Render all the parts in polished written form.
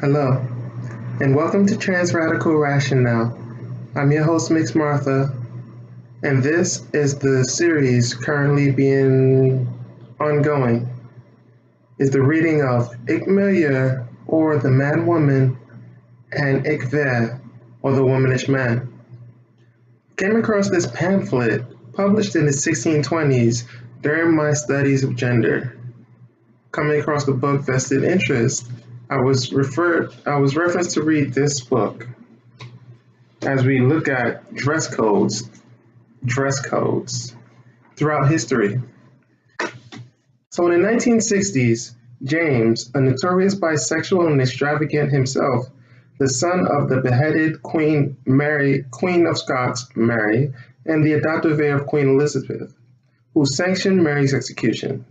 Hello, and welcome to Trans Radical Rationale. I'm your host, Mix Martha, and this is the series currently being ongoing. Is the reading of Hic Mullier, or the Man Woman, and Hic Ver, or the Womanish Man. Came across this pamphlet published in the 1620s during my studies of gender. Coming across the book Vested Interest, I was referenced to read this book as we look at dress codes throughout history. So in the 1960s, James, a notorious bisexual and extravagant himself, the son of the beheaded Queen of Scots, Mary, and the adoptive heir of Queen Elizabeth, who sanctioned Mary's execution.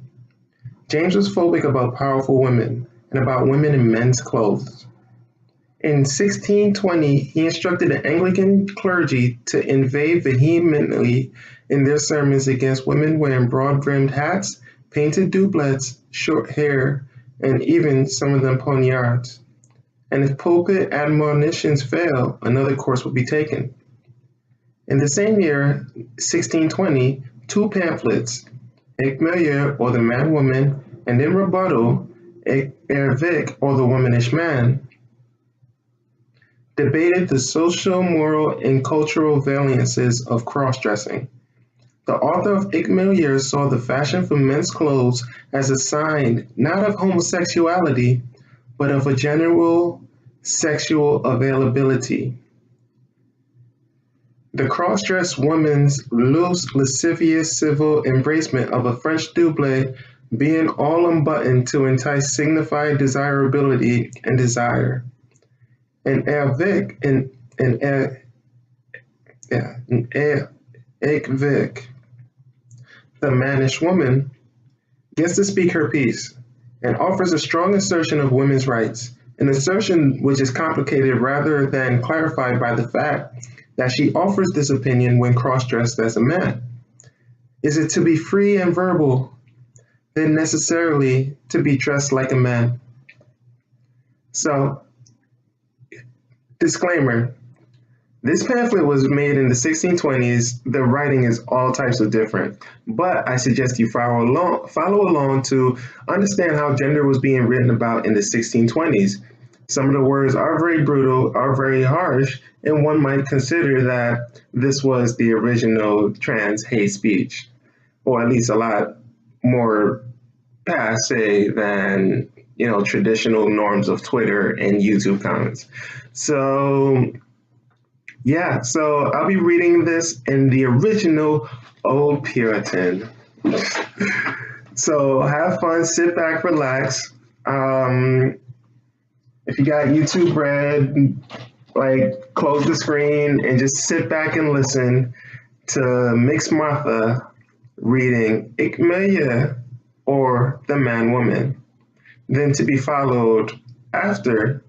James was phobic about powerful women and about women in men's clothes. In 1620, he instructed the Anglican clergy to inveigh vehemently in their sermons against women wearing broad-brimmed hats, painted doublets, short hair, and even some of them poniards. And if pulpit admonitions fail, another course will be taken. In the same year, 1620, two pamphlets, Hic Mullier, or the Man Woman, and in rebuttal, Hic Ver, or the Womanish Man, debated the social, moral, and cultural valiances of cross-dressing. The author of Hic Mullier saw the fashion for men's clothes as a sign not of homosexuality, but of a general sexual availability. The cross-dressed woman's loose, lascivious civil embracement of a French doublet being all unbuttoned to entice signified desirability and desire. And Hic Vic, the mannish woman, gets to speak her piece and offers a strong assertion of women's rights, an assertion which is complicated rather than clarified by the fact that she offers this opinion when cross-dressed as a man. Is it to be free and verbal, then necessarily to be dressed like a man? So, disclaimer, this pamphlet was made in the 1620s. The writing is all types of different, but I suggest you follow along to understand how gender was being written about in the 1620s. Some of the words are very brutal, are very harsh, and one might consider that this was the original trans hate speech, or at least a lot more passe than, traditional norms of Twitter and YouTube comments. So I'll be reading this in the original Old Puritan. So have fun, sit back, relax. If you got YouTube Red, close the screen and just sit back and listen to Mix Martha reading Hic Mullier, or the Man Woman, then to be followed after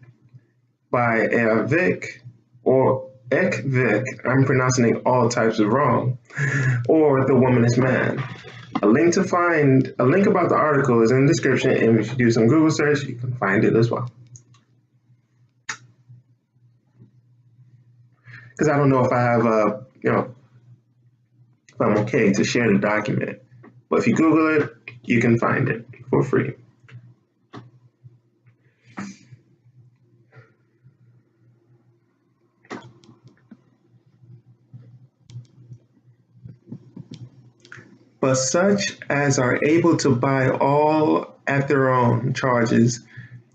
by Hic Vic, or Hic Vic, I'm pronouncing all types of wrong, or the Womanish Man. A link about the article is in the description, and if you do some Google search, you can find it as well. Because I don't know if I have if I'm okay to share the document. But if you Google it, you can find it for free. But such as are able to buy all at their own charges,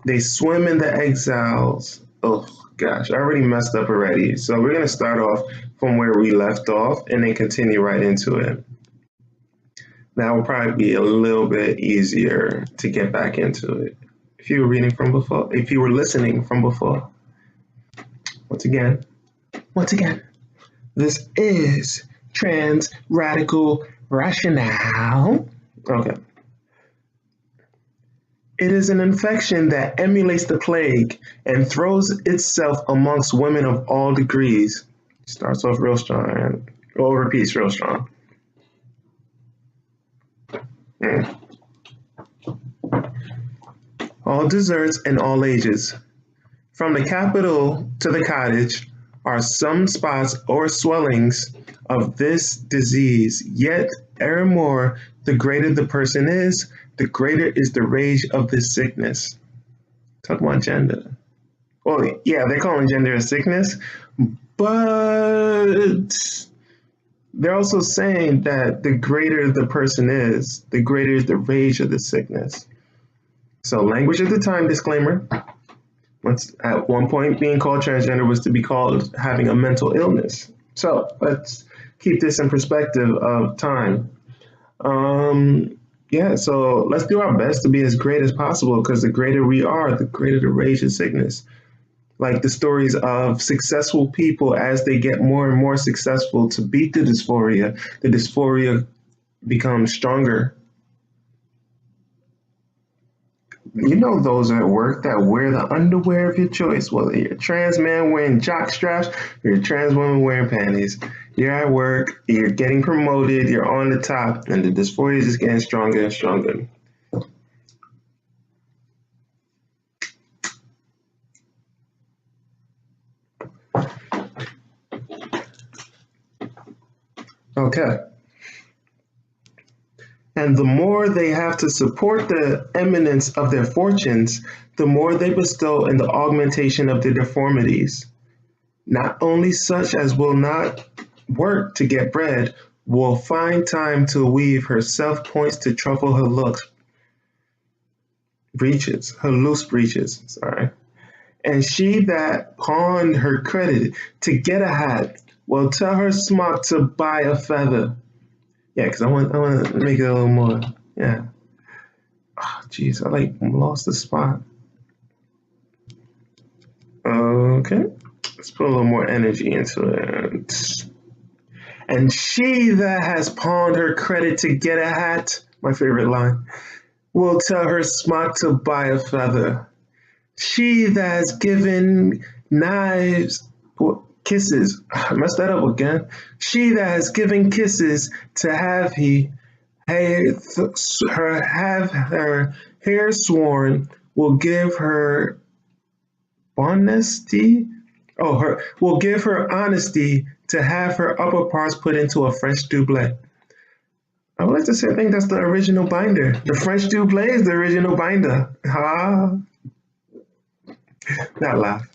they swim in the exiles. Oh gosh, I already messed up already. So we're gonna start off from where we left off and then continue right into it. That will probably be a little bit easier to get back into it. If you were listening from before. Once again, this is Trans Radical Rationale. Okay. It is an infection that emulates the plague and throws itself amongst women of all degrees. Starts off real strong and repeats real strong. All deserts and all ages. From the capital to the cottage are some spots or swellings of this disease, yet ever more the greater the person is, the greater is the rage of this sickness. Talk about gender. Well, yeah, they're calling gender a sickness, but they're also saying that the greater the person is, the greater is the rage of the sickness. So, language at the time, disclaimer. Once, at one point, being called transgender was to be called having a mental illness. So, let's keep this in perspective of time. Yeah, so let's do our best to be as great as possible because the greater we are, the greater the rage of sickness. Like the stories of successful people as they get more and more successful to beat the dysphoria becomes stronger. You know those at work that wear the underwear of your choice, whether you're a trans man wearing jock straps or you're a trans woman wearing panties. You're at work, you're getting promoted, you're on the top, and the dysphoria is just getting stronger and stronger. Okay. And the more they have to support the eminence of their fortunes, the more they bestow in the augmentation of their deformities. Not only such as will not work to get bread, will find time to weave her self points to truffle her her loose breeches, sorry. And she that pawned her credit to get a hat will tell her smock to buy a feather. Yeah, because I want to make it a little more. Yeah. Oh, jeez, I lost the spot. Okay, let's put a little more energy into it. And she that has pawned her credit to get a hat, my favorite line, will tell her smock to buy a feather. She that has given kisses, I messed that up again. She that has given kisses to have her hair sworn will give her honesty. Will give her honesty to have her upper parts put into a French doublet. I would like to say I think that's the original binder. The French doublet is the original binder. Not laugh.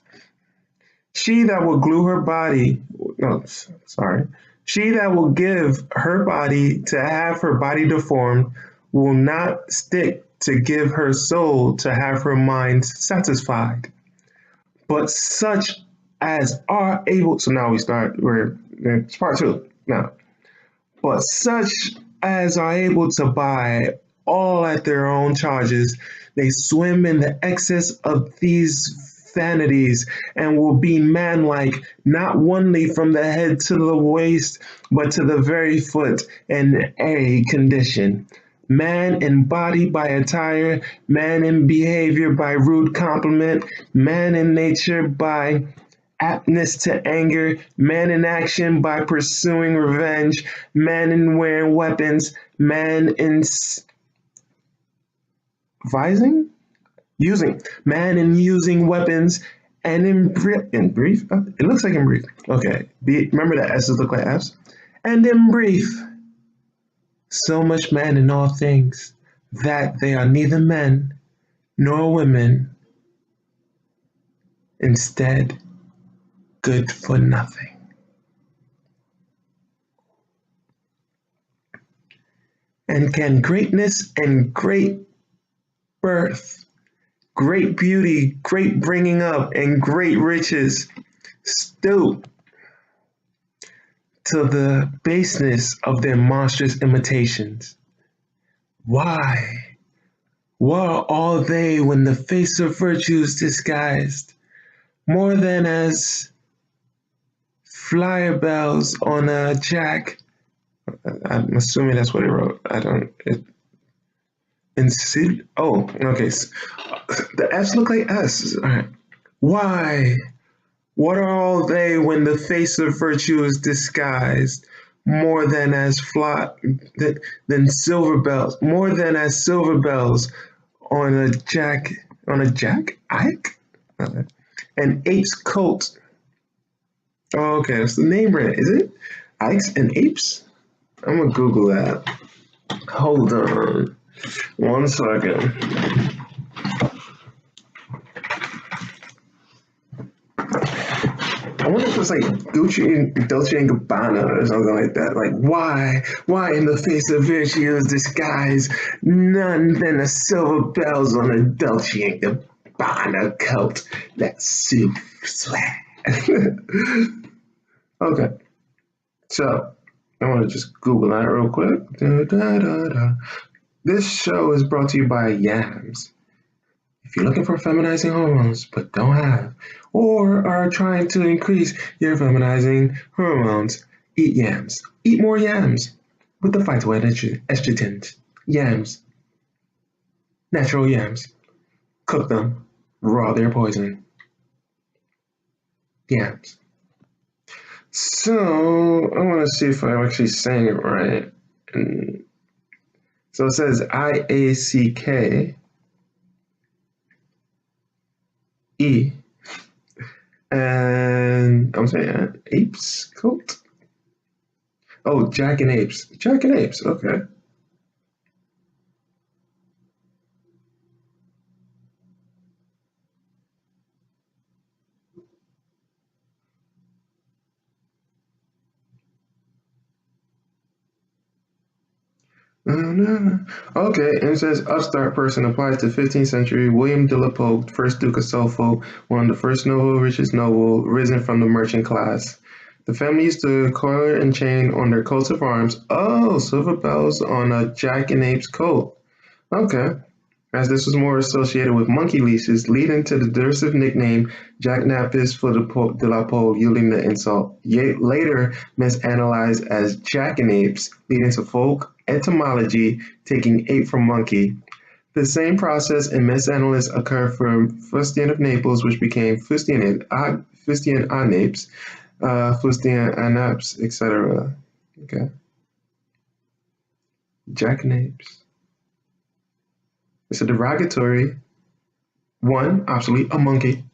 She that will glue her body, no, sorry. She that will give her body to have her body deformed will not stick to give her soul to have her mind satisfied. But such as are able, so now it's part two now. But such as are able to buy all at their own charges, they swim in the excess of these vanities and will be manlike, not only from the head to the waist, but to the very foot in a condition. Man in body by attire, man in behavior by rude compliment, man in nature by aptness to anger, man in action by pursuing revenge, man in wearing weapons, man in using weapons, and in brief, it looks like in brief. Okay, remember that S's look like F's. And in brief, so much man in all things, that they are neither men nor women, instead, good for nothing. And can greatness and great birth, great beauty, great bringing up, and great riches stoop to the baseness of their monstrous imitations? Why? What are all they when the face of virtue is disguised, more than as flyer bells on a jack? I'm assuming that's what it wrote. Okay. The F's look like S. All right. Why? What are all they when the face of virtue is disguised, more than as silver bells, more than as silver bells on a jack? Ike? An ape's coat. Oh, okay, that's the name right. Is it? Ikes and apes? I'm gonna Google that. Hold on. 1 second. I wonder if it's like Dolce and Gabbana or something like that. Like, why in the face of virtue's disguise, none than the silver bells on a Dolce and Gabbana coat that suit swag. Okay, so I want to just Google that real quick. Da, da, da, da. This show is brought to you by Yams. If you're looking for feminizing hormones but don't have, or are trying to increase your feminizing hormones, eat yams. Eat more yams with the phytoestrogens. Yams. Natural yams. Cook them. Raw, they're poison. Yams. So, I want to see if I'm actually saying it right. So it says IACK. E. And I'm saying apes coat. Oh, Jack and Apes. Jack and Apes. Okay. Okay, and it says upstart person applies to 15th century William de la Pope, first Duke of Suffolk, one of the first noble, richest noble, risen from the merchant class. The family used to collar and chain on their coats of arms. Oh, silver bells on a Jack and Apes coat. Okay. As this was more associated with monkey leashes, leading to the derisive nickname Jackanapes for de la Pole, yielding the insult. Later misanalyzed as Jackanapes, leading to folk etymology taking ape from monkey. The same process in misanalysis occurred for Fustian of Naples, which became Fustian Anapes, Fustian Anaps, etc. Okay. Jackanapes. It's a derogatory. 1. Obsolete, a monkey.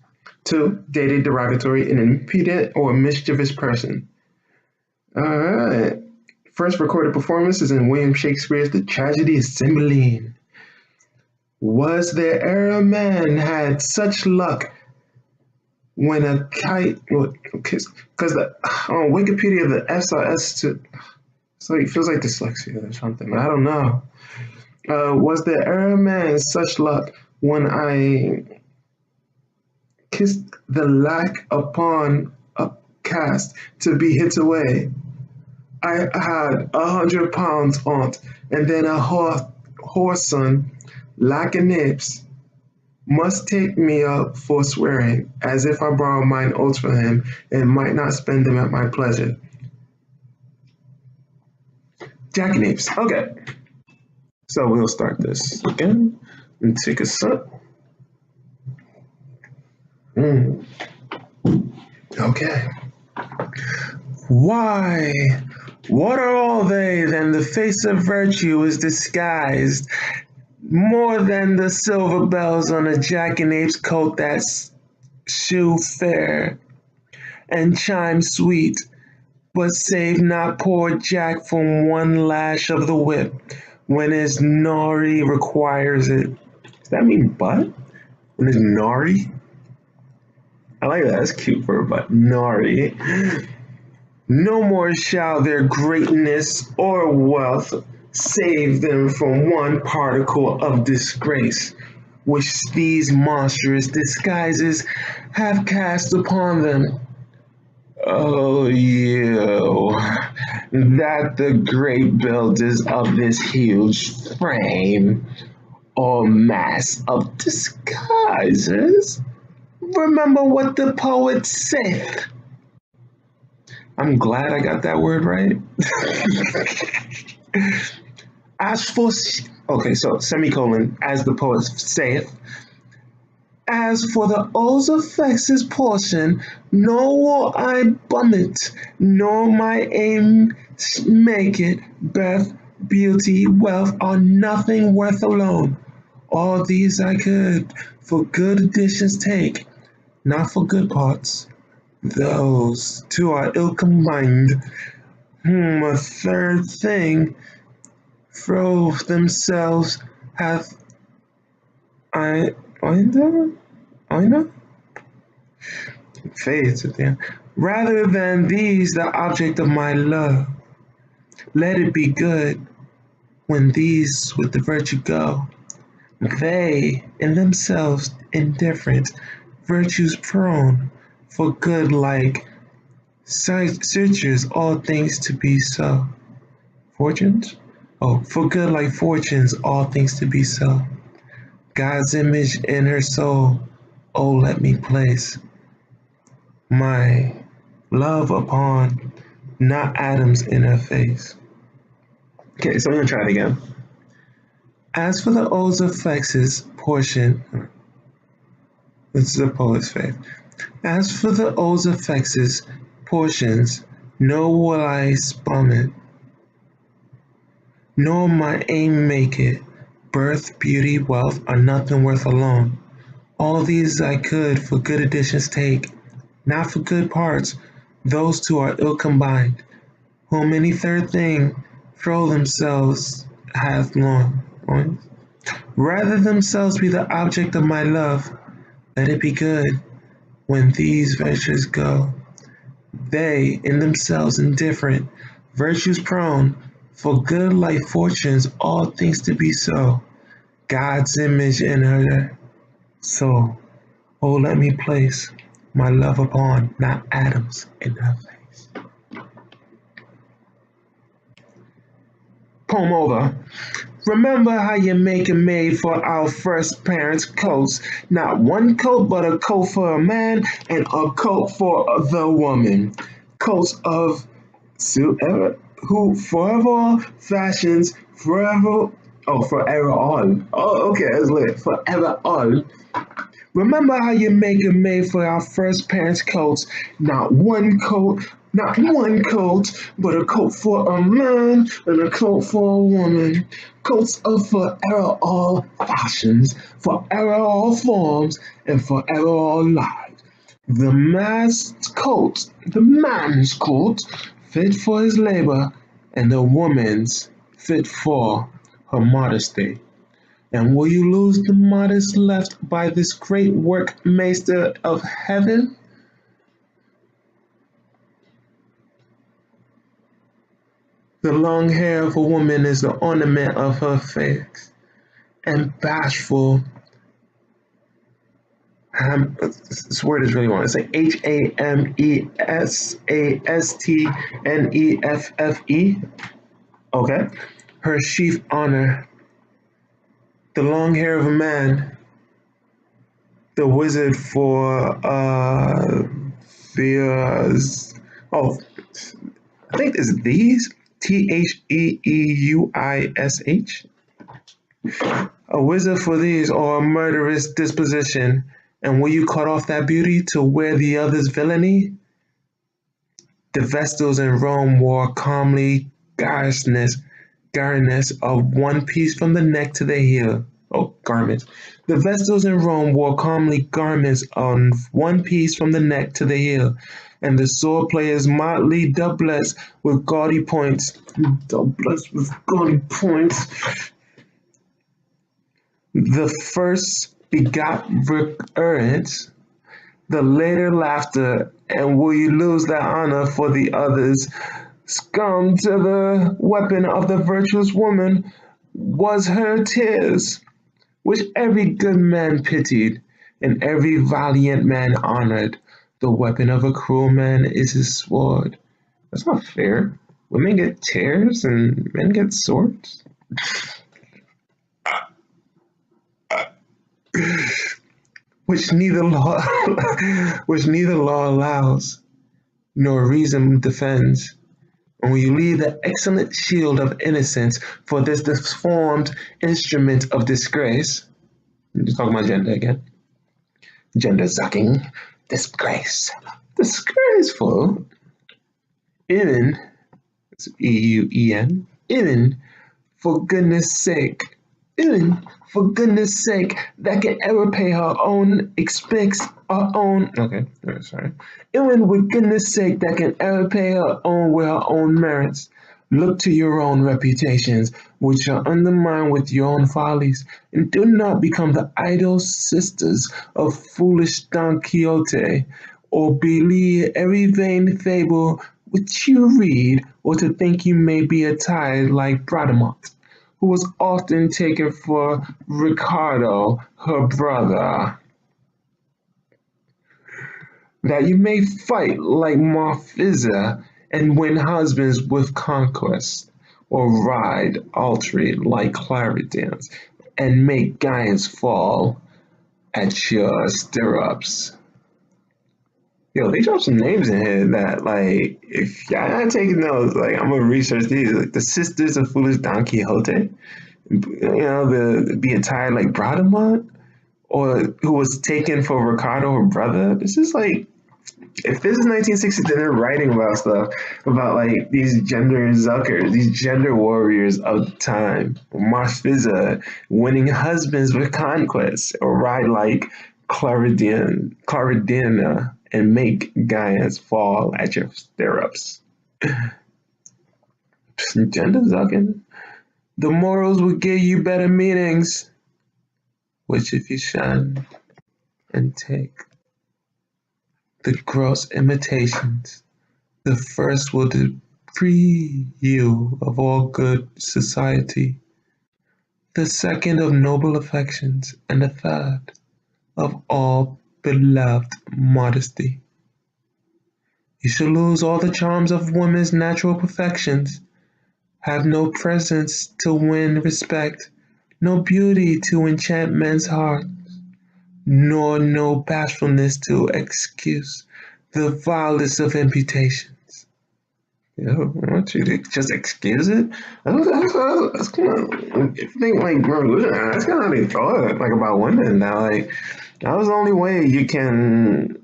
2. Dated derogatory, an impudent or mischievous person. All right. First recorded performance is in William Shakespeare's The Tragedy of Cymbeline. Was there e'er a man had such luck when a kite, because on Wikipedia the S are S to, so it feels like dyslexia or something. I don't know. Was there e'er a man such luck when I kissed the lack upon a cast to be hit away? I had 100 pounds on't, and then a whoreson, like a nips, must take me up for swearing, as if I borrowed mine oaths from him, and might not spend them at my pleasure. Jackanapes. Okay. So we'll start this again and take a sip. Okay. Why? What are all they than the face of virtue is disguised, more than the silver bells on a jackanapes coat that's shoe fair and chime sweet, but save not poor Jack from one lash of the whip when his nari requires it. Does that mean butt? When his nari? I like that. That's cute for a butt. Nari. No more shall their greatness or wealth save them from one particle of disgrace, which these monstrous disguises have cast upon them. Oh, you, that the great builders of this huge frame or mass of disguises remember what the poet saith. I'm glad I got that word right. As for, okay, so semicolon, as the poet saith, as for the O's effects' portion, nor will I bum it, nor my aim make it. Birth, beauty, wealth are nothing worth alone. All these I could for good additions take, not for good parts. Those two are ill combined. A third thing, throw themselves hath I Einer? Fades at the end. Rather than these, the object of my love. Let it be good when these with the virtue go. They, in themselves indifferent, virtues prone, for good like searchers all things to be so. Fortunes? Oh, for good like fortunes, all things to be so. God's image in her soul, oh, let me place my love upon, not atoms in her face. Okay, so I'm gonna try it again. As for the O's of Flex's portion, this is a poet's faith. As for the O's of Flex's portions, no will I spum it, nor my aim make it. Birth, beauty, wealth are nothing worth alone. All these I could for good additions take, not for good parts, those two are ill combined, whom any third thing throw themselves hath long. Rather themselves be the object of my love, let it be good when these virtues go. They, in themselves indifferent, virtues prone, for good like fortunes, all things to be so. God's image in her soul. Oh, let me place my love upon, not atoms in her face. Poem over. Remember how you make and made for our first parents' coats. Not one coat, but a coat for a man and a coat for the woman. Coats of who forever fashions, forever all. Oh, okay, that's lit. Forever all. Remember how you make and made for our first parents' coats. Not one coat, but a coat for a man and a coat for a woman. Coats of forever all fashions, forever all forms, and forever all lives. The man's coat, fit for his labor, and the woman's fit for her modesty. And will you lose the modest left by this great workmaster of heaven? The long hair of a woman is the ornament of her face, and bashful. This word is really long. It's like HamesastneFfe. Okay. Her chief honor. The long hair of a man. The wizard for I think it's these. Theuish. A wizard for these or a murderous disposition, and will you cut off that beauty to wear the other's villainy? The Vestals in Rome wore calmly garrulous of one piece from the neck to the heel. Oh, garments. The Vestals in Rome wore calmly garments on one piece from the neck to the heel, and the sword players motley doublets with gaudy points. The first begot recurrence, the later laughter, and will you lose that honor for the others? Scum to the weapon of the virtuous woman was her tears, which every good man pitied, and every valiant man honored. The weapon of a cruel man is his sword. That's not fair. Women get tears and men get swords. which neither law allows nor reason defends. And when you leave the excellent shield of innocence for this deformed instrument of disgrace, I'm just talking about gender again. Gender sucking, disgrace, disgraceful. Even, it's EUEN, even for goodness sake, Ellen, for goodness sake, that can ever pay her own expense, her own. Okay, sorry. Ellen, with goodness sake, that can ever pay her own with her own merits. Look to your own reputations, which are undermined with your own follies, and do not become the idle sisters of foolish Don Quixote, or believe every vain fable which you read, or to think you may be attired like Bradamante, who was often taken for Ricardo, her brother, that you may fight like Marfisa and win husbands with conquest, or ride archery like Claridans and make giants fall at your stirrups. Yo, they dropped some names in here that, like, if y'all not taking notes, like, I'm gonna research these. Like, the Sisters of Foolish Don Quixote, the be attired like Bradamante, or who was taken for Ricardo, her brother. This is like, if this is 1960, then they're writing about stuff about like these gender zuckers, these gender warriors of the time. Marfisa winning husbands with conquest, or ride like Claridina and make giants fall at your stirrups. Gender zucking. The morals will give you better meanings, which if you shun and take the gross imitations, the first will deprive you of all good society, the second of noble affections, and the third of all beloved modesty. You shall lose all the charms of woman's natural perfections, have no presence to win respect, no beauty to enchant men's hearts, nor no bashfulness to excuse the vilest of imputations. You know, I want you to just excuse it. That's kind of, if you think like revolution, that's kind of how they thought like about women. Now, like that was the only way you can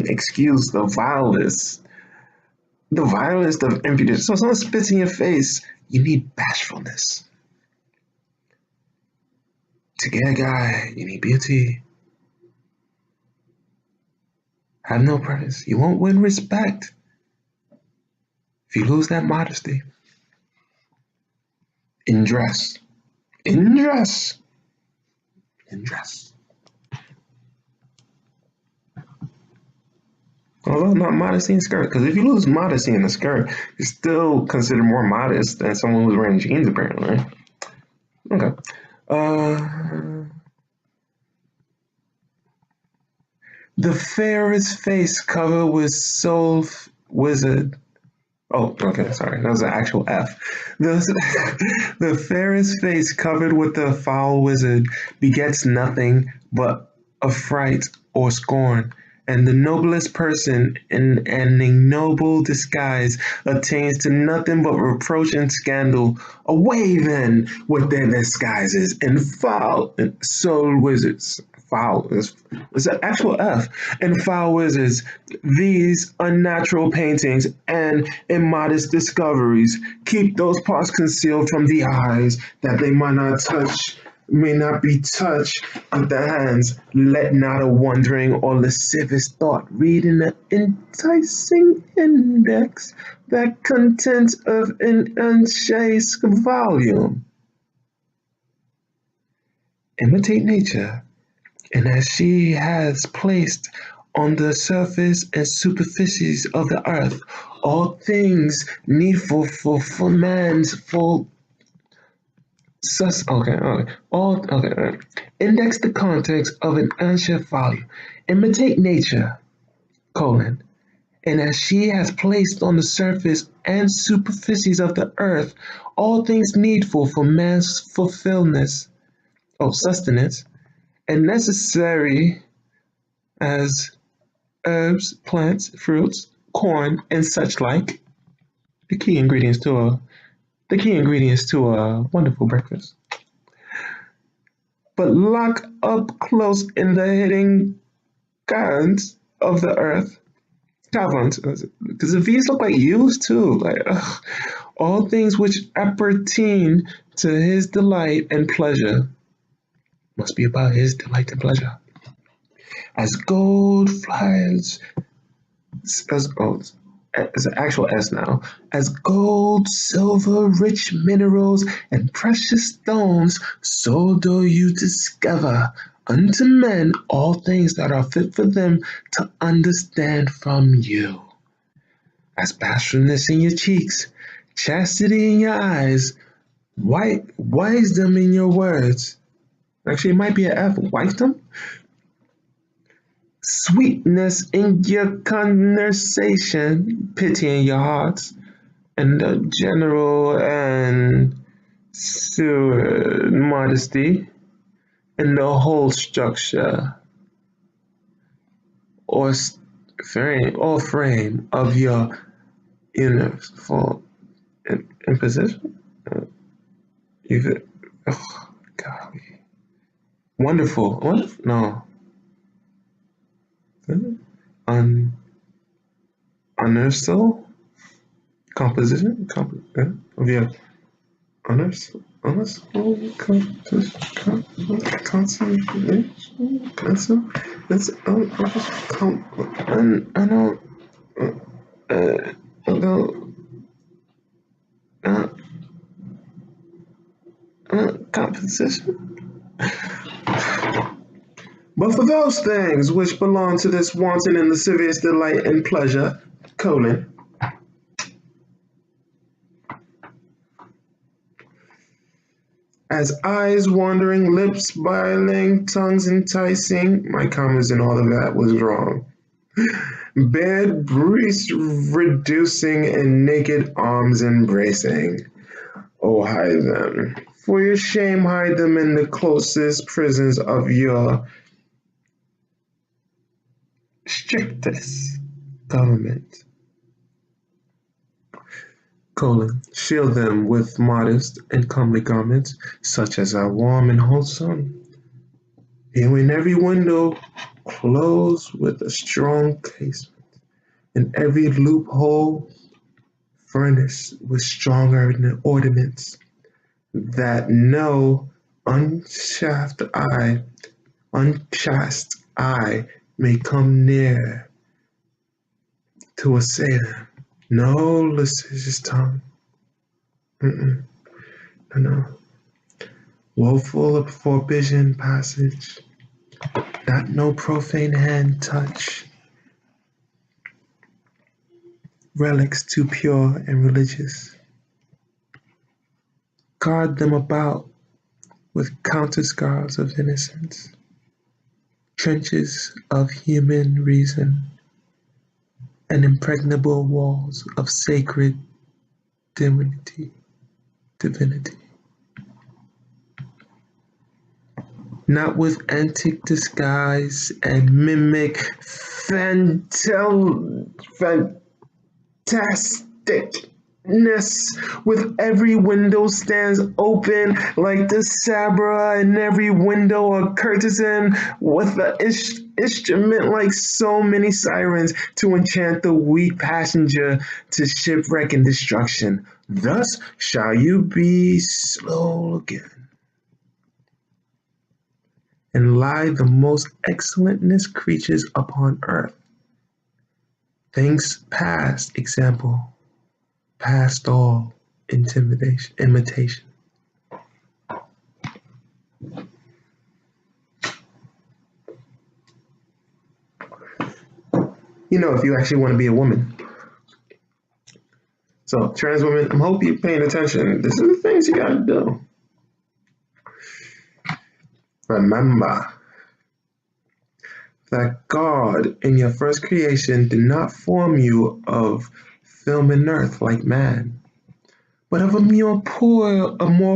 excuse the vilest of impudence. So if someone spits in your face, you need bashfulness. To get a guy, you need beauty. Have no price. You won't win respect if you lose that modesty. In dress. In dress. In dress. Although not modesty in skirt, because if you lose modesty in a skirt, you're still considered more modest than someone who's wearing jeans, apparently. Okay. The fairest face covered with soul wizard. Oh, okay, sorry. That was an actual F. The fairest face covered with the foul wizard begets nothing but affright or scorn, and the noblest person in an ignoble disguise attains to nothing but reproach and scandal. Away then with their disguises and foul soul wizards. Foul is an actual F. And foul wizards, these unnatural paintings and immodest discoveries, keep those parts concealed from the eyes that they may not be touched with the hands. Let not a wandering or lascivious thought read in the enticing index that contents of an unchased volume. Imitate nature, and as she has placed on the surface and superficies of the earth all things needful for man's full Index the context of an ancient volume. Imitate nature, and as she has placed on the surface and superficies of the earth all things needful for man's sustenance, and necessary as herbs, plants, fruits, corn, and such like, the key ingredients to a wonderful breakfast. But lock up close in the hidden caverns of the earth, caverns, because the V's look like U's too. Like all things which appertain to his delight and pleasure. Must be about his delight and pleasure. As gold flies, it's an actual S now. As gold, silver, rich minerals, and precious stones, so do you discover unto men all things that are fit for them to understand from you. As bashfulness in your cheeks, chastity in your eyes, wisdom in your words. Actually, it might be an F. Wisdom? Sweetness in your conversation, pity in your hearts, and the general and modesty in the whole structure or frame of your uniform imposition. Oh, God. Wonderful. No. Unersal composition of your unersal concentration. That's composition. But for those things which belong to this wanton and lascivious delight and pleasure, as eyes wandering, lips biling, tongues enticing, my commas and all of that was wrong. Bed breast reducing and naked arms embracing. Oh, hide them. For your shame, hide them in the closest prisons of your strictest government. Shield them with modest and comely garments, such as are warm and wholesome. And in every window closed with a strong casement, and every loophole furnished with strong ordnance, that no unchaste eye may come near to assail them. No lascivious tongue. No. Woeful of forbidden passage. Not no profane hand touch. Relics too pure and religious. Guard them about with counter scars of innocence. Trenches of human reason. And impregnable walls of sacred divinity. Not with antic disguise and mimic fantasticness, with every window stands open like the Sabra, and every window a courtesan with the instrument like so many sirens to enchant the weak passenger to shipwreck and destruction. Thus shall you be slow again, and lie the most excellentness creatures upon earth. Things past example, past all imitation. If you actually want to be a woman. So, trans women, I hope you're paying attention. This is the things you gotta do. Remember that God in your first creation did not form you of film and earth like man, but of a more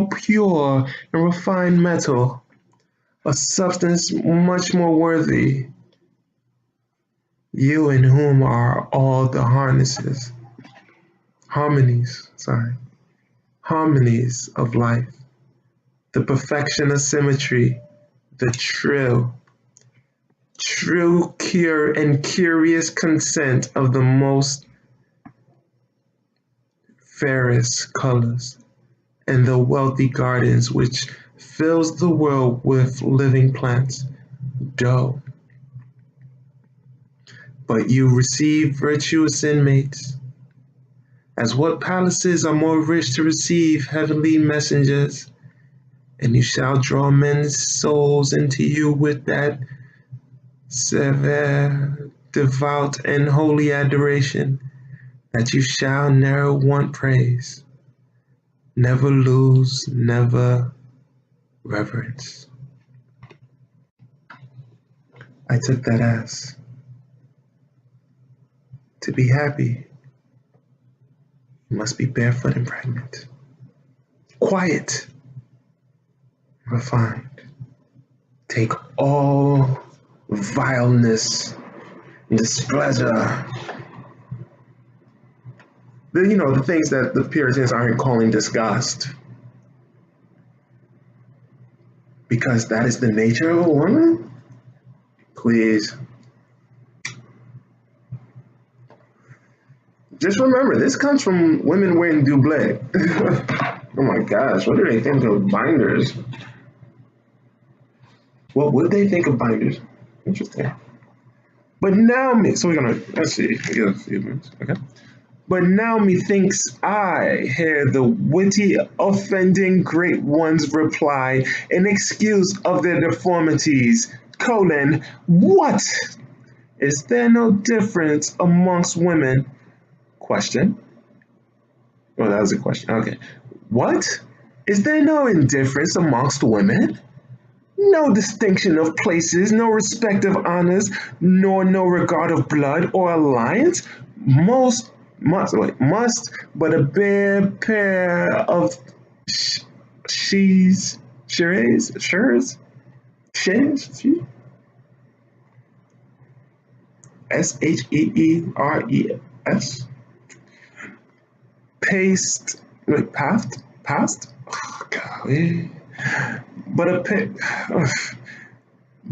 pure and refined metal, a substance much more worthy, you in whom are all the harmonies of life, the perfection of symmetry, the true, cure and curious consent of the most fairest colors, and the wealthy gardens which fills the world with living plants. Doe. But you receive virtuous inmates, as what palaces are more rich to receive heavenly messengers, and you shall draw men's souls into you with that severe, devout, and holy adoration, that you shall never want praise, never lose, never reverence. I took that as, to be happy, you must be barefoot and pregnant, quiet, refined. Take all vileness, displeasure, the things that the Puritans aren't calling disgust, because that is the nature of a woman. Please. Just remember, this comes from women wearing doublé. Oh my gosh, what do they think of binders? What would they think of binders? Interesting. But now so we're gonna, let's see, we get a few minutes, okay? But now methinks I hear the witty, offending great ones reply in excuse of their deformities, what? Is there no difference amongst women? Question. Oh, that was a question. Okay. What? Is there no indifference amongst women? No distinction of places, no respect of honors, nor no regard of blood or alliance? Must, but a bare pair of shears, Sheeres? Past? Oh, golly. But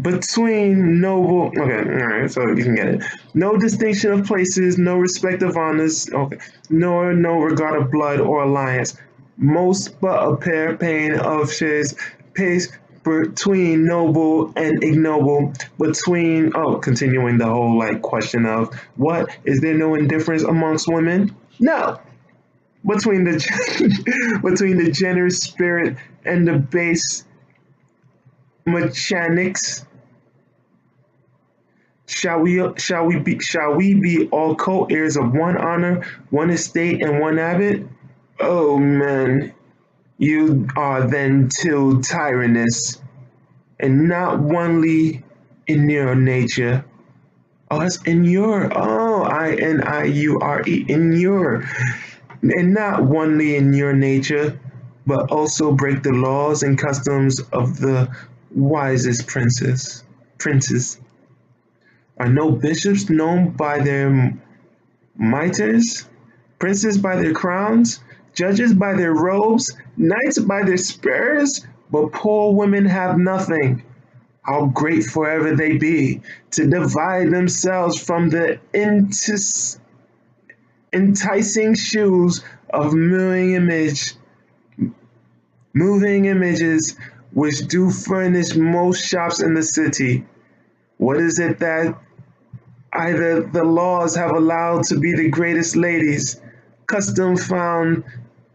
between noble, okay, all right, so you can get it. No distinction of places, no respect of honors, okay, nor no regard of blood or alliance. Most but a pain of shares, pace between noble and ignoble, continuing the whole question of what is there no indifference amongst women? No. Between the generous spirit and the base mechanics, shall we be all co-heirs of one honor, one estate, and one abbot? Oh man, you are then too tyrannous, and not onely in your nature. Oh, that's in your. Oh, INIURE, in your, and not only in your nature, but also break the laws and customs of the wisest princes. Are no bishops known by their mitres, princes by their crowns, judges by their robes, knights by their spurs? But poor women have nothing. How great forever they be, to divide themselves from the enticing shoes of moving images, which do furnish most shops in the city. What is it that either the laws have allowed to be the greatest ladies, custom found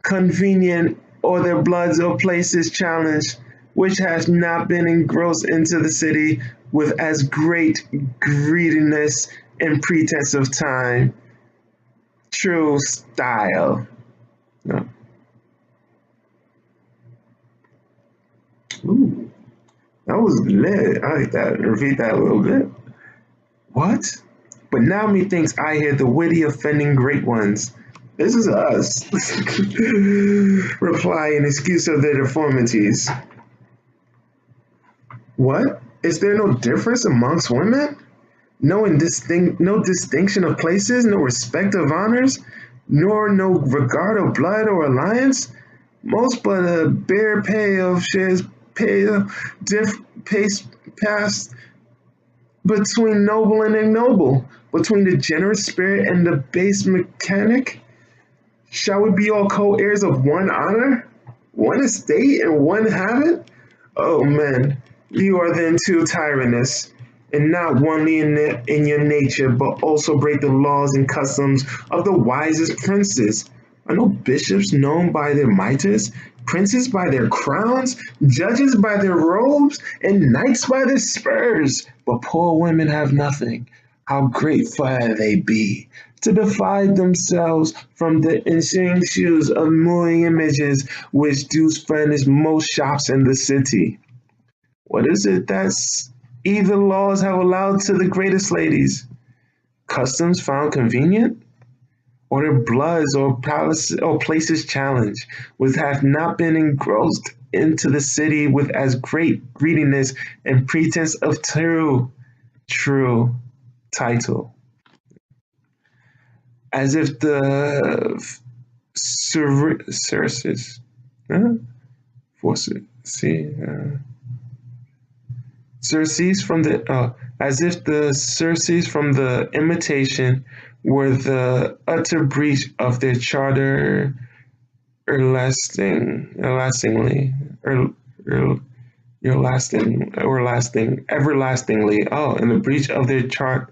convenient, or their bloods or places challenged, which has not been engrossed into the city with as great greediness and pretense of time? True style. No. Ooh, that was lit. I like that. Repeat that a little bit. What? But now methinks I hear the witty, offending great ones. This is us. Reply in excuse of their deformities. What? Is there no difference amongst women? No distinction of places, no respect of honors, nor no regard of blood or alliance? Most but a bare pay of shares pass between noble and ignoble, between the generous spirit and the base mechanic? Shall we be all co-heirs of one honor, one estate and one habit? Oh man, you are then too tyrannous, and not only in your nature, but also break the laws and customs of the wisest princes. Are no bishops known by their mitres, princes by their crowns, judges by their robes, and knights by their spurs? But poor women have nothing. How grateful they be to divide themselves from the ensuing shoes of moving images which do furnish most shops in the city. What is it that either laws have allowed to the greatest ladies? Customs found convenient? Or their bloods or palace or places challenged, which have not been engrossed into the city with as great greediness and pretense of true title, as if the Circes, forces, see, Circes from the as if the Circes from the imitation were the utter breach of their charter everlastingly. Oh, in the breach of their charter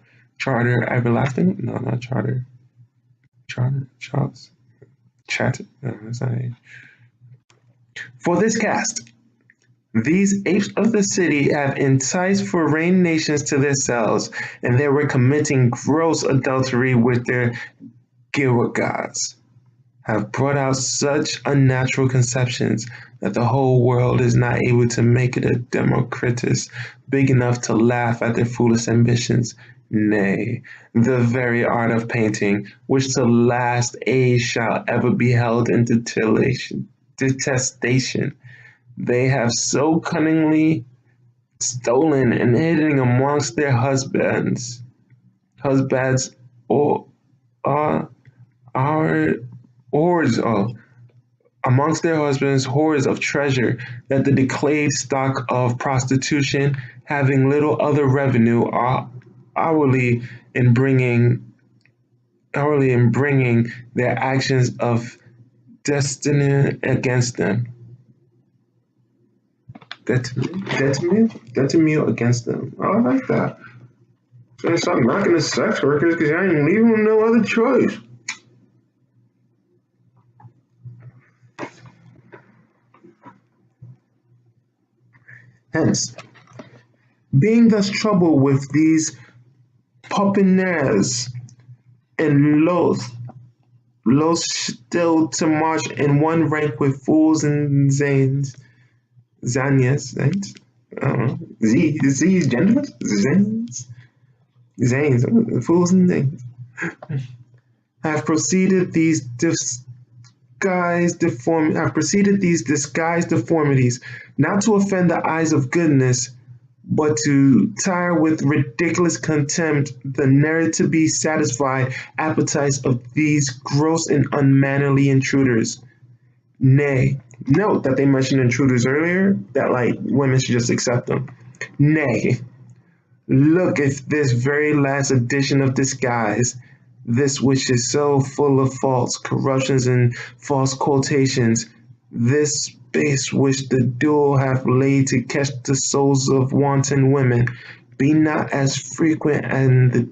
everlasting? No, not charter. Charts. Chat. No, that's not it. For this cast, these apes of the city have enticed foreign nations to their cells, and they were committing gross adultery with their gods, have brought out such unnatural conceptions that the whole world is not able to make it a Democritus big enough to laugh at their foolish ambitions. Nay, the very art of painting, which to last age shall ever be held in detestation, they have so cunningly stolen and hidden amongst their husbands, or our hoards amongst their husbands hoards of treasure, that the decayed stock of prostitution, having little other revenue, are hourly in bringing their actions of destiny against them. Detimute against them. Oh, I like that. So they start knocking the sex workers because I ain't leaving them no other choice. Hence, being thus troubled with these popinaires and loath still to march in one rank with fools and zanias, Z's genders, zanes, fools and zanes, have proceeded these disguised deformities, not to offend the eyes of goodness, but to tire with ridiculous contempt the ne'er to be satisfied appetites of these gross and unmannerly intruders. Nay, note that they mentioned intruders earlier, that like women should just accept them. Nay, look at this very last edition of disguise, this which is so full of faults, corruptions, and false quotations, this space which the duel hath laid to catch the souls of wanton women, be not as frequent in the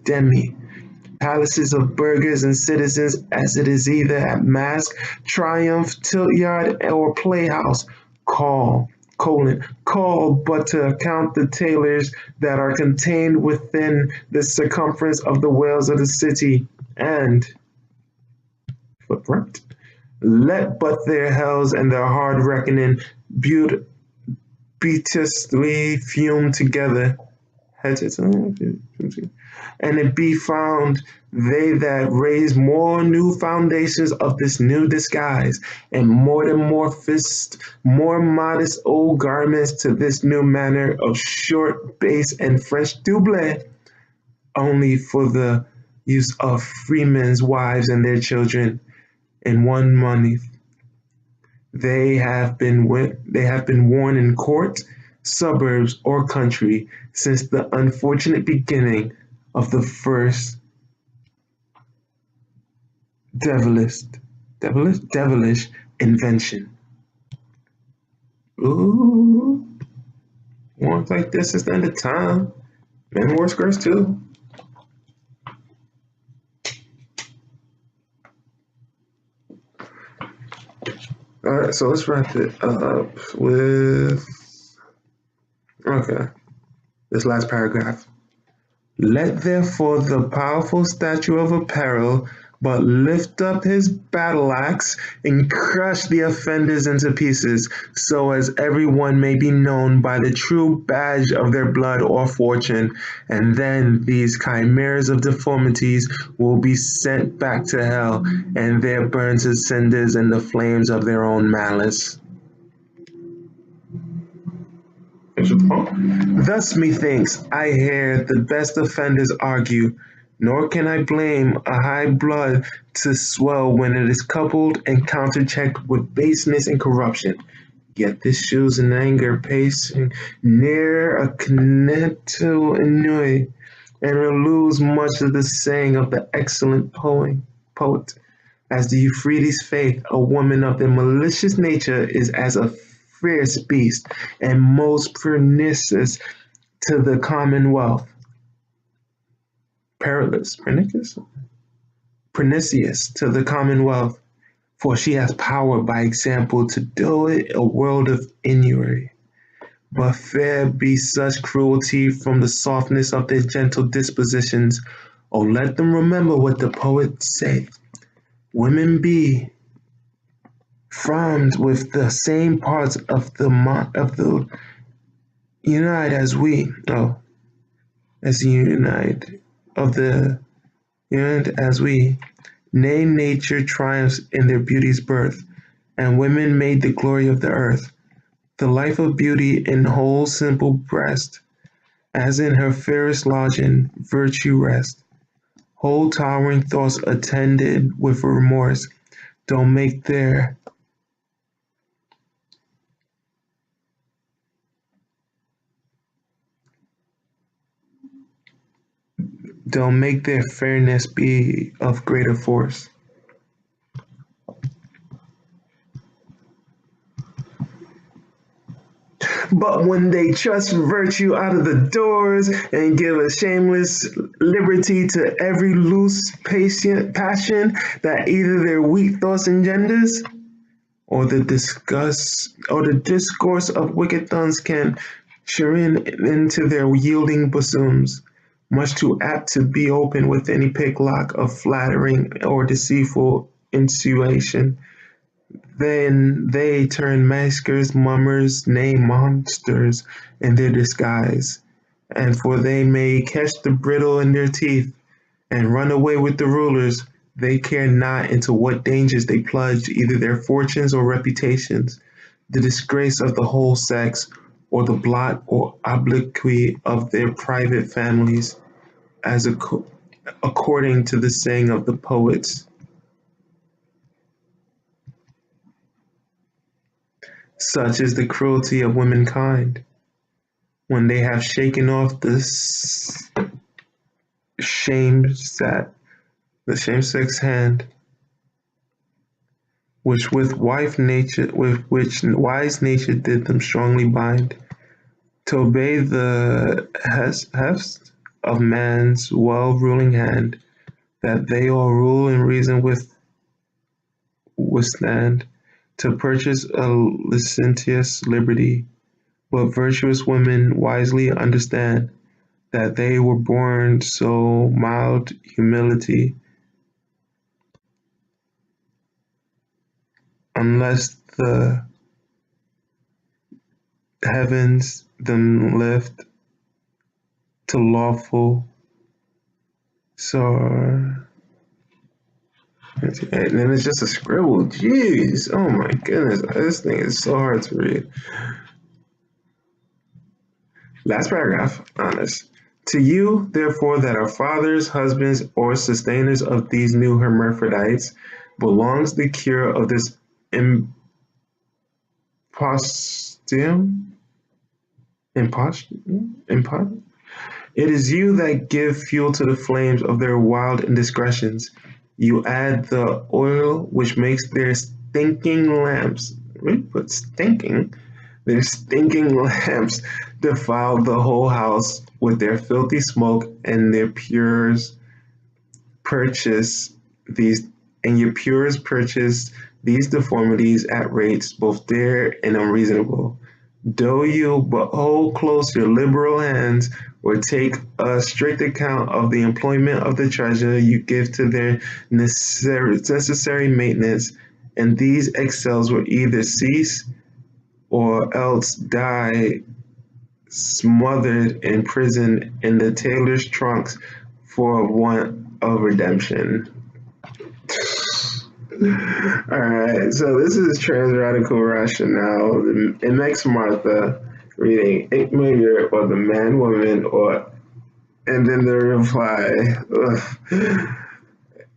palaces of burghers and citizens as it is either at masque, triumph, tilt yard, or playhouse. Call but to account the tailors that are contained within the circumference of the walls of the city, and footprint. Let but their hells and their hard reckoning beauteously fume together, and it be found they that raise more new foundations of this new disguise, and more modest old garments to this new manner of short base and French double, only for the use of freemen's wives and their children, in one month they have been worn in court, suburbs, or country since the unfortunate beginning of the first devilish invention. Ooh, ones like this is the end of time. Men wore skirts too. Alright, so let's wrap it up with okay, this last paragraph. Let therefore the powerful statue of apparel but lift up his battle axe and crush the offenders into pieces, so as every one may be known by the true badge of their blood or fortune, and then these chimeras of deformities will be sent back to hell, and there burn to cinders in the flames of their own malice. Thus, methinks, I hear the best offenders argue, nor can I blame a high blood to swell when it is coupled and counterchecked with baseness and corruption. Yet this shows an anger pacing near a caneto ennui, and eludes much of the saying of the excellent poet. As the Euphrates faith, a woman of the malicious nature is as a fierce beast, and most pernicious to the commonwealth. Pernicious to the commonwealth, for she has power by example to do it a world of injury. But fair be such cruelty from the softness of their gentle dispositions. Oh, let them remember what the poet saith. Women be formed with the same parts of the unite as we. Oh, as unite of the unite as we. Nay, nature triumphs in their beauty's birth, and women made the glory of the earth. The life of beauty in whole simple breast, as in her fairest lodging, virtue rest. Whole towering thoughts attended with remorse, don't make their fairness be of greater force. But when they thrust virtue out of the doors and give a shameless liberty to every loose passion that either their weak thoughts engenders, or the discourse of wicked tongues can churn into their yielding bosoms, much too apt to be open with any picklock of flattering or deceitful insinuation, then they turn maskers, mummers, nay, monsters in their disguise, and for they may catch the bridle in their teeth and run away with the rulers, they care not into what dangers they plunge either their fortunes or reputations, the disgrace of the whole sex, or the blot or obloquy of their private families, as according to the saying of the poets. Such is the cruelty of womankind, when they have shaken off the same-sex hand, which wise nature did them strongly bind, to obey the heft of man's well-ruling hand, that they all rule and reason withstand, to purchase a licentious liberty. But virtuous women wisely understand that they were born so mild humility, unless the heavens them lift to lawful soar. And then it's just a scribble. Jeez, oh my goodness, this thing is so hard to read. Last paragraph, honest. To you, therefore, that are fathers, husbands, or sustainers of these new hermaphrodites, belongs the cure of this impostum. It is you that give fuel to the flames of their wild indiscretions. You add the oil which makes their stinking lamps, really put stinking, Their stinking lamps defiled the whole house with their filthy smoke, and their pures purchase these and your pures purchase these deformities at rates both dear and unreasonable. Do you but hold close your liberal hands, or take a strict account of the employment of the treasure you give to their necessary maintenance, and these exiles will either cease or else die smothered in prison in the tailor's trunks for want of redemption. All right, so this is trans radical rationale. It makes Martha reading Hic Mullier, or the man, woman, or, and then the reply,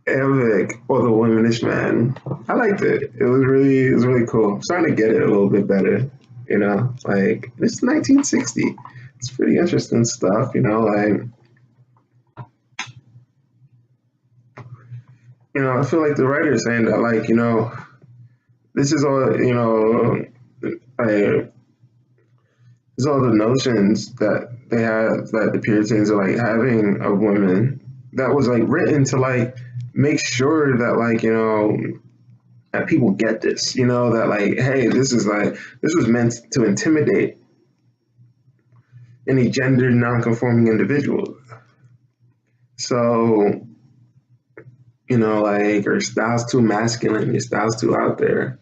Evic, or the womanish man. I liked it. It was really cool. I'm starting to get it a little bit better. You know, like it's 1960. It's pretty interesting stuff. You know, like. You know, I feel like the writer is saying that, like, you know, this is all, you know, like, it's all the notions that they have, that the Puritans are, like, having of women, that was, like, written to, like, make sure that, like, you know, that people get this, you know, that, like, hey, this is, like, this was meant to intimidate any gender non-conforming individual. So, you know, like, your style's too masculine, your style's too out there,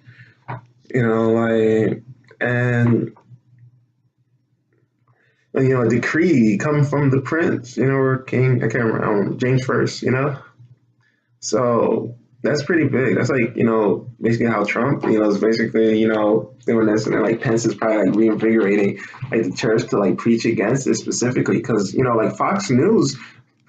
you know, like, and you know, a decree come from the prince, you know, or king, I can't remember, James First, you know, so that's pretty big. That's like, you know, basically how Trump, you know, is basically, you know, doing this, and then like Pence is probably like reinvigorating like the church to like preach against this specifically, because you know, like Fox News,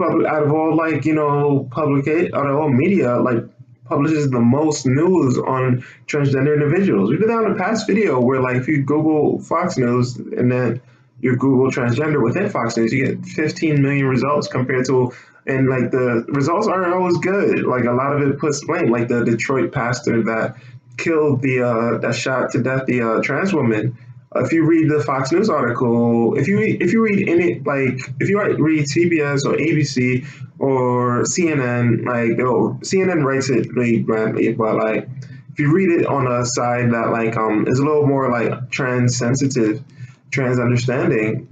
out of all like, you know, out of all media, like publishes the most news on transgender individuals. We did that on a past video where, like, if you Google Fox News and then you Google transgender within Fox News, you get 15 million results compared to, and like the results aren't always good. Like a lot of it puts blame, like the Detroit pastor that killed that shot to death the trans woman. If you read the Fox News article, if you read any, like if you read CBS or ABC or CNN, like CNN writes it really badly, but like if you read it on a side that like is a little more like trans sensitive, trans understanding,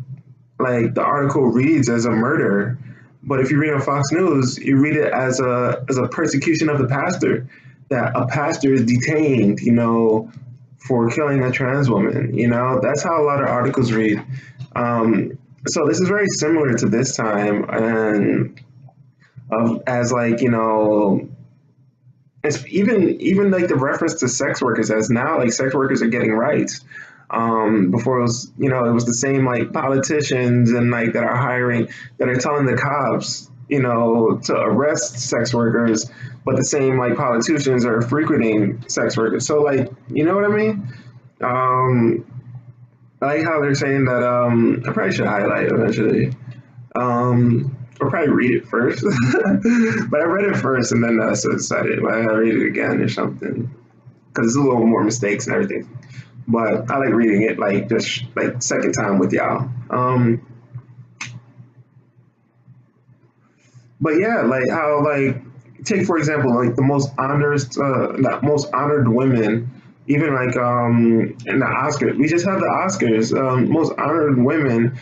like the article reads as a murder. But if you read on Fox News, you read it as a persecution of the pastor, that a pastor is detained, you know, for killing a trans woman. You know, that's how a lot of articles read. So this is very similar to this time, and as like, you know, it's even like the reference to sex workers, as now like sex workers are getting rights. Before it was, you know, it was the same like politicians and like that are hiring, that are telling the cops, you know, to arrest sex workers, but the same like politicians are frequenting sex workers. So like, you know what I mean? I like how they're saying that. I probably should highlight eventually. Or probably read it first. But I read it first and then so decided, well, I gotta read it again or something, because there's a little more mistakes and everything. But I like reading it like just like second time with y'all. But yeah, like how, like, take for example like the most honored women, even like in the Oscars. We just have the Oscars. Most honored women,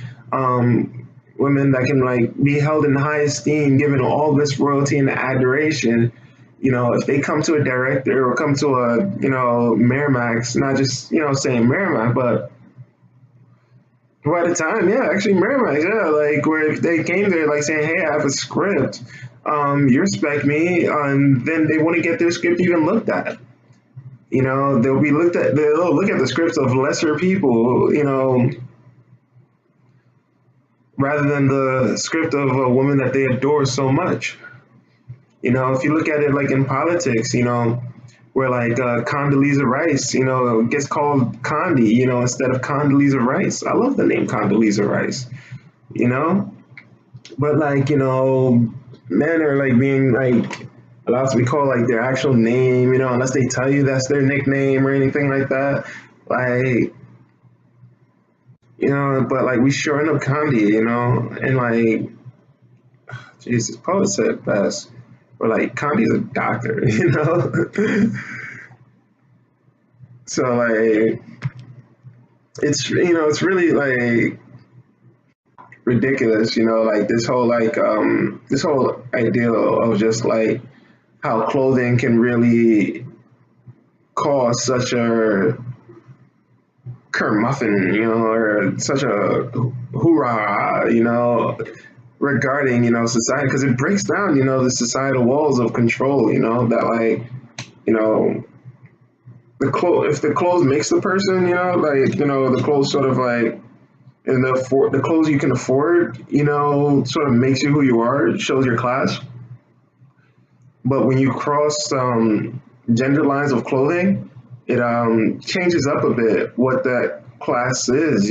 women that can like be held in high esteem, given all this royalty and adoration. You know, if they come to a director or come to a, you know, Miramax, not just, you know, saying Miramax, but by the time, yeah, actually Miramax, yeah, like where if they came there like saying, hey, I have a script, you respect me, then they want to get their script even looked at. You know, they'll look at the scripts of lesser people, you know, rather than the script of a woman that they adore so much. You know, if you look at it like in politics, you know, where like Condoleezza Rice, you know, gets called Condi, you know, instead of Condoleezza Rice. I love the name Condoleezza Rice, you know, but like, you know, men are like being like allowed to be called like their actual name, you know, unless they tell you that's their nickname or anything like that. Like, you know, but like we shorten up Condi, you know, and like Jesus, poet said best, but like Condi's a doctor, you know. So like it's it's really like ridiculous, you know, like this whole ideal of just like how clothing can really cause such a kermuffin, you know, or such a hoorah, you know, regarding, society, because it breaks down, the societal walls of control, that like, you know, if the clothes makes the person, like, the clothes sort of like, and the clothes you can afford, sort of makes you who you are, it shows your class. But when you cross gender lines of clothing, it changes up a bit what that class is,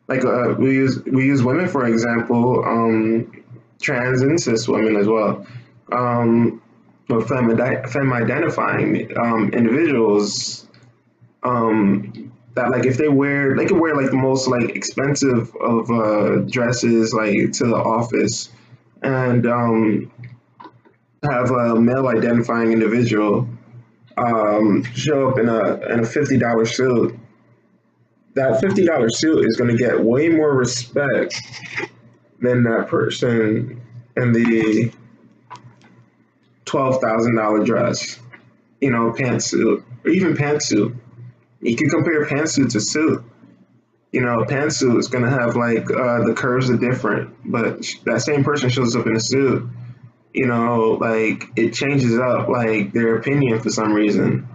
like we use women for example, trans and cis women as well, or femme identifying individuals, that like if they could wear like the most like expensive of dresses like to the office, and have a male identifying individual show up in a $50 suit. That $50 suit is going to get way more respect than that person in the $12,000 dress, pantsuit, or even pantsuit. You can compare pantsuit to suit. Pantsuit is going to have like the curves are different, but that same person shows up in a suit, like it changes up like their opinion for some reason.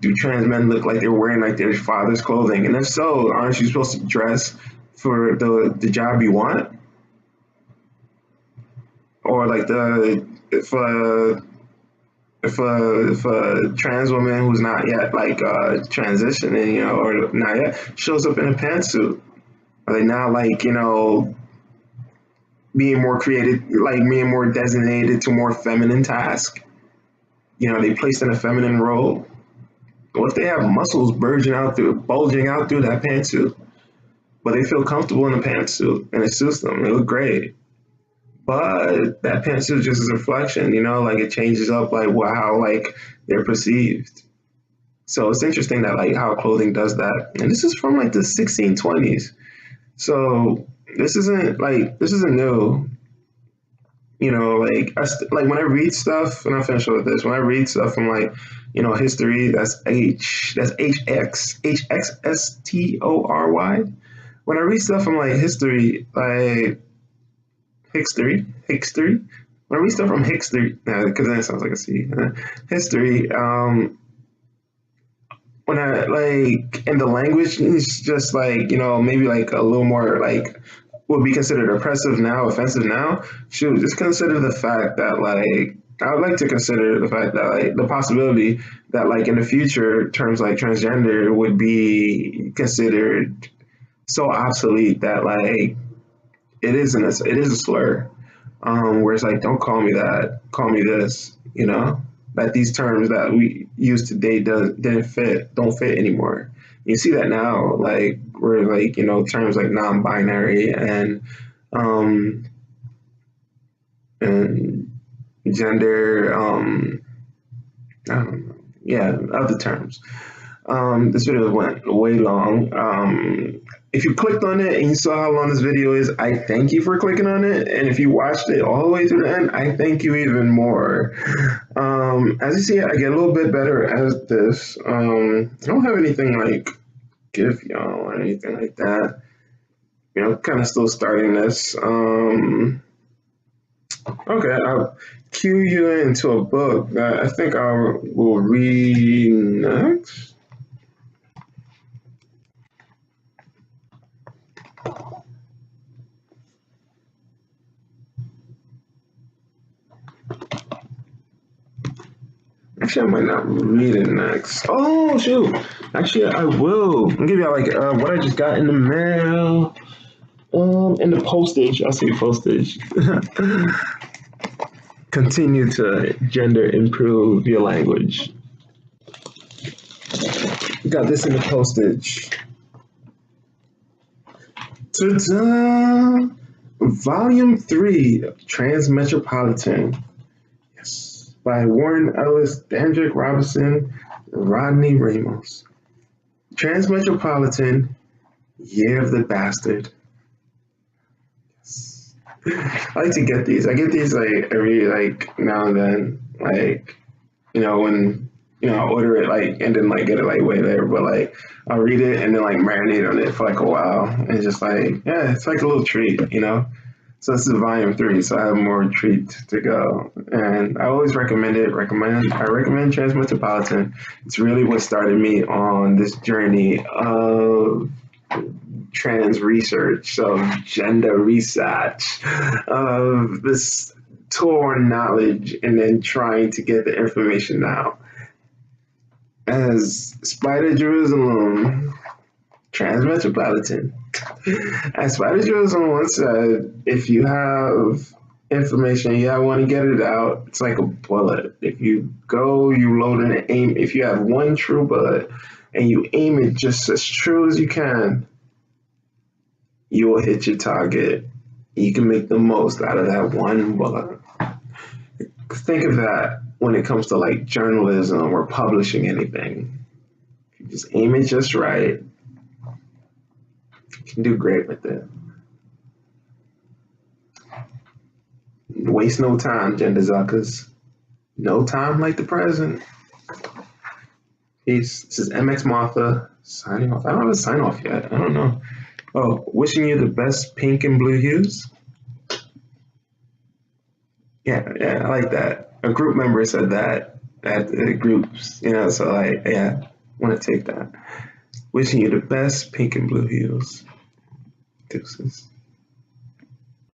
Do trans men look like they're wearing like their father's clothing? And if so, aren't you supposed to dress for the job you want? Or like if a trans woman who's not yet like transitioning, or not yet, shows up in a pantsuit, are they now like being more created, like being more designated to more feminine task? They placed in a feminine role. What if they have muscles bulging out through that pantsuit, but they feel comfortable in a pantsuit and it suits them? They look great, but that pantsuit just is a reflection, like it changes up like how like they're perceived. So it's interesting that like how clothing does that, and this is from like the 1620s. So this isn't new. Like when I read stuff, and I'll finish with this. When I read stuff from like, history, that's HXSTORY. When I read stuff from like history, like history. When I read stuff from history, because then it sounds like a C. History. When I like, and the language is just like, maybe like a little more like would be considered oppressive now, offensive now. Shoot, just consider the fact that like I would like to consider the fact that like the possibility that like in the future terms like transgender would be considered so obsolete that like it is a slur. Where it's like, don't call me that, call me this, that these terms that we use today don't fit anymore. You see that now, like where like, terms like non-binary and gender, I don't know, yeah, other terms. This video went way long. If you clicked on it and you saw how long this video is, I thank you for clicking on it. And if you watched it all the way to the end, I thank you even more. As you see, I get a little bit better at this. I don't have anything like give y'all or anything like that. Kind of still starting this. Okay, I'll cue you into a book that I think I will read next. Actually, I might not read it next. Oh, shoot. Actually, I will. I'll give you like what I just got in the mail. In the postage. I'll see postage. Continue to gender improve your language. Got this in the postage. Ta-da! Volume 3 of Transmetropolitan. Yes. By Warren Ellis, Dandrick Robinson, and Rodney Ramos. Transmetropolitan, Year of the Bastard. Yes. I like to get these. I get these like every like now and then. Like, when I order it like and then like get it like way later, but like I'll read it and then like marinate on it for like a while and just like it's like a little treat. So this is volume 3, so I have more treat to go. And I always recommend it. I recommend Transmetropolitan. It's really what started me on this journey of trans research, of gender research, of this torn knowledge, and then trying to get the information out. As Spider Jerusalem, Transmetropolitan. As Spider Jerusalem once said, if you have information, you want to get it out, it's like a bullet. If you go, you load in and aim. If you have one true bullet and you aim it just as true as you can, you will hit your target. You can make the most out of that one bullet. Think of that when it comes to like journalism or publishing anything. If you just aim it just right, you can do great with it. Waste no time, gender zuckers. No time like the present. Peace. This is MX Martha signing off. I don't have a sign off yet. I don't know. Oh, wishing you the best pink and blue hues. Yeah, I like that. A group member said that at the groups, so like, I want to take that. Wishing you the best pink and blue hues. Deuces.